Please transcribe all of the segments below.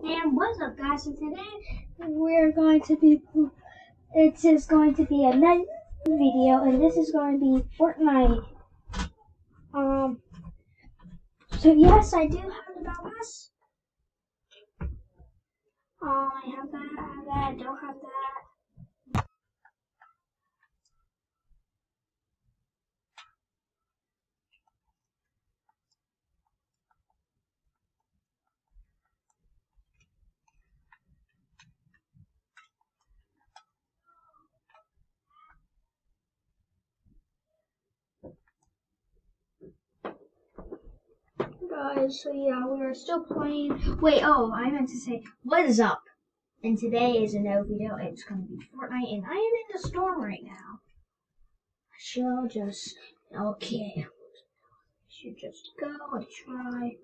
And what's up, guys? So today we're going to be. It is going to be another video, and this is going to be Fortnite. So yes, I do have the Battle Pass. I have that. I don't have that. Guys, so yeah, we are still playing. Wait, I meant to say, what is up? And today is a no video. It's going to be Fortnite, and I am in the storm right now. I shall just. Okay. Should just go and try.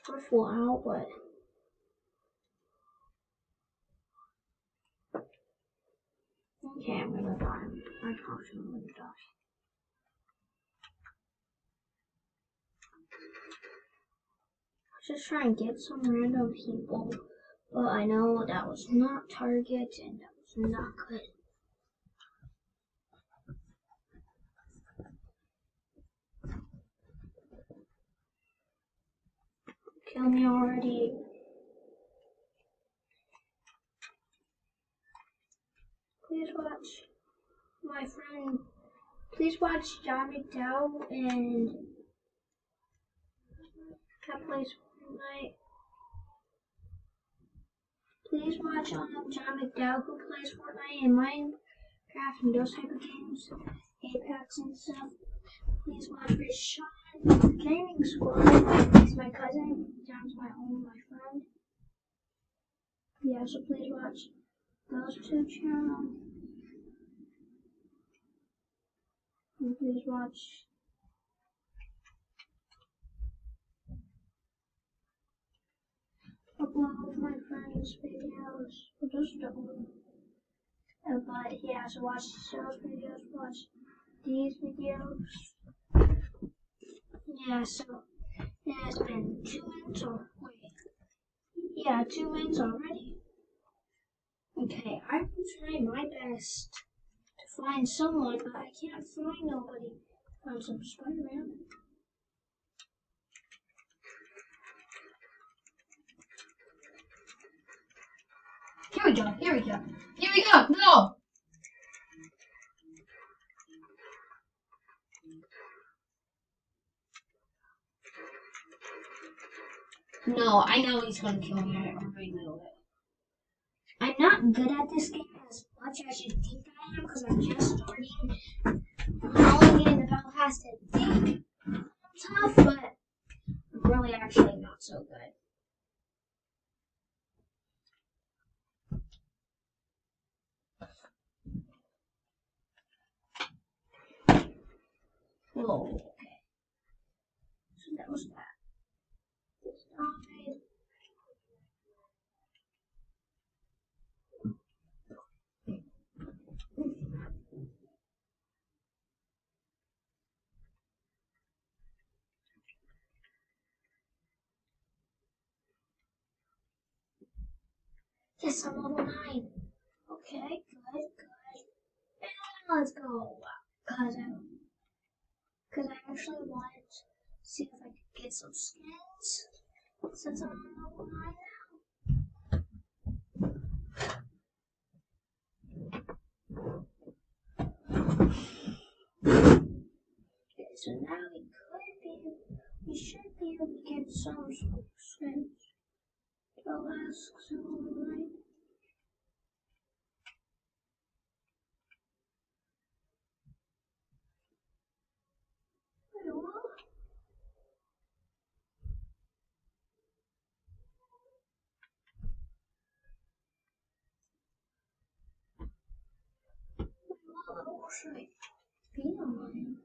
We're full out, but. Okay, I'm gonna die. I promise I'm gonna die. Just try and get some random people, but I know that was not target and that was not good. Kill me already. Please watch my friend. Please watch John McDowell and that plays Fortnite. Please watch John McDowell who plays Fortnite and Minecraft and those type of games, Apex and stuff. Please watch Sean Gaming Squad. He's my cousin. John's my friend. Yeah, so please watch those two channels. And please watch a couple of my friends' videos. Well, just don't. But yeah, so watch those videos, watch these videos. Yeah, so it has been 2 minutes or wait. Yeah, 2 minutes already. Okay, I'm trying my best to find someone, but I can't find nobody. Found some Spider-Man. Here we go, here we go. Here we go, no! No, I know he's gonna kill me. I already know it. I'm not good at this game as much as you think I am because I'm just starting. I'm only getting the Battle Pass to think I'm tough, but I'm really actually not so good. Whoa, okay. So that was that. This died. Yes, I'm level 9. Okay, good. And let's go. Because I actually wanted to see if I could get some skins since I'm on level 9 now. Okay, so now we should be able to get some skins. I'll ask someone, right? What should I be on?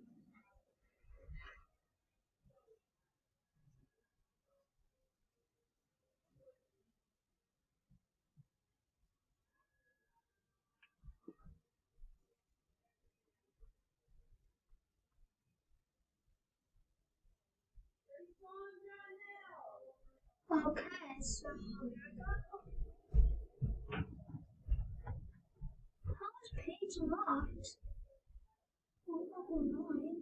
Okay, so here we go. How is page locked? Oh, annoying.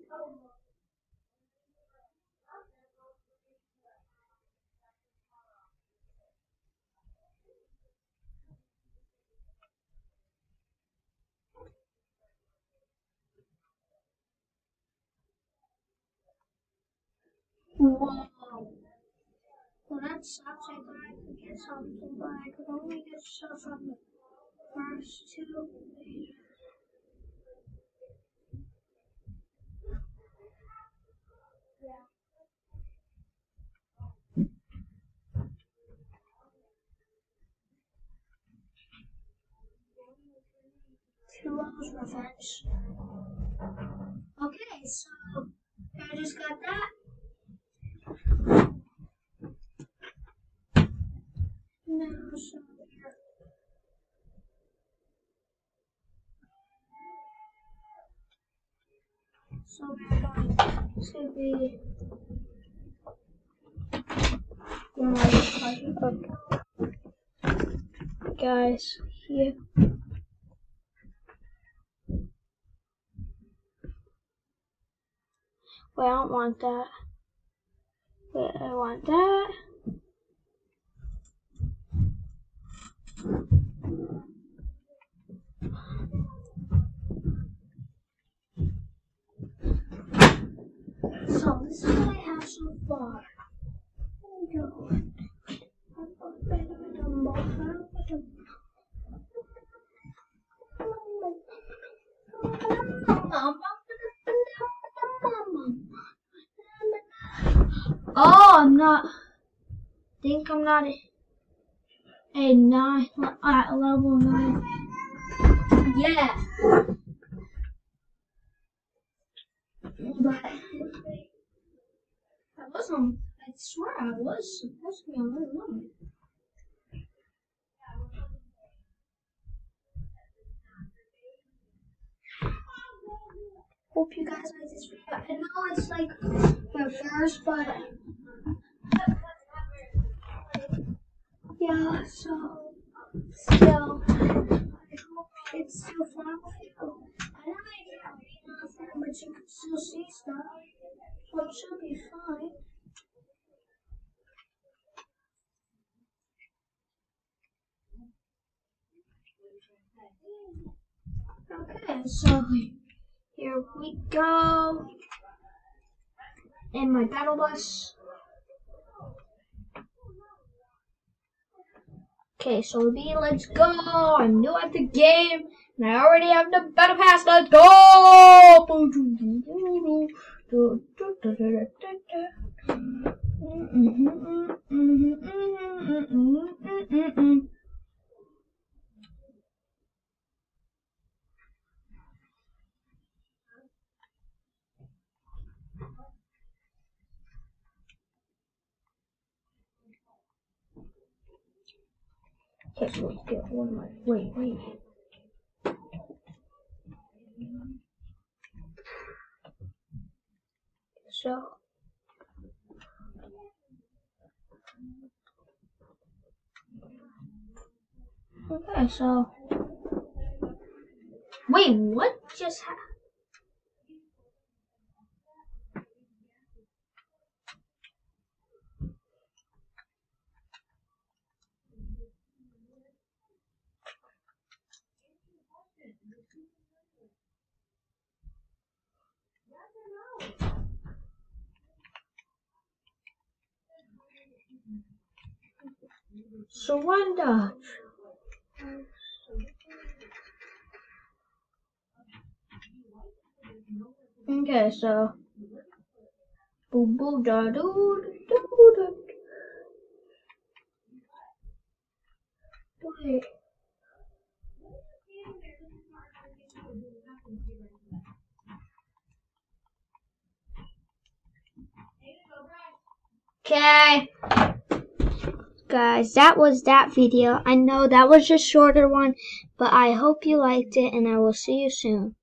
Whoa. Well, that sucks. I thought I could get something, but I could only get stuff from the first two pages. Two hours revenge. Okay, so I just got that. Now, so here. So we're going to be guys here. Wait, I don't want that. Wait, I want that. So this is what I have so far. There we go. Oh, I'm not. Think I'm not a 9 at level 9. Yeah. But I wasn't. I swear I was supposed to be on level 9. Hope you guys like this video. I know it's like the first, but yeah, so still, I hope it's still fun with you. I know I can't read nothing, but you can still see stuff, so it should be fine. Okay, so here we go. In my battle bus. Okay, so let's go. I'm new at the game, and I already have the battle pass. Let's go! Okay, so let's get one of my. Wait. So. Okay, so. Wait, what just happened? Surrender. Okay, so boom boom da doo doo doo. Wait. Okay. Guys, that was that video. I know that was a shorter one, but I hope you liked it, and I will see you soon.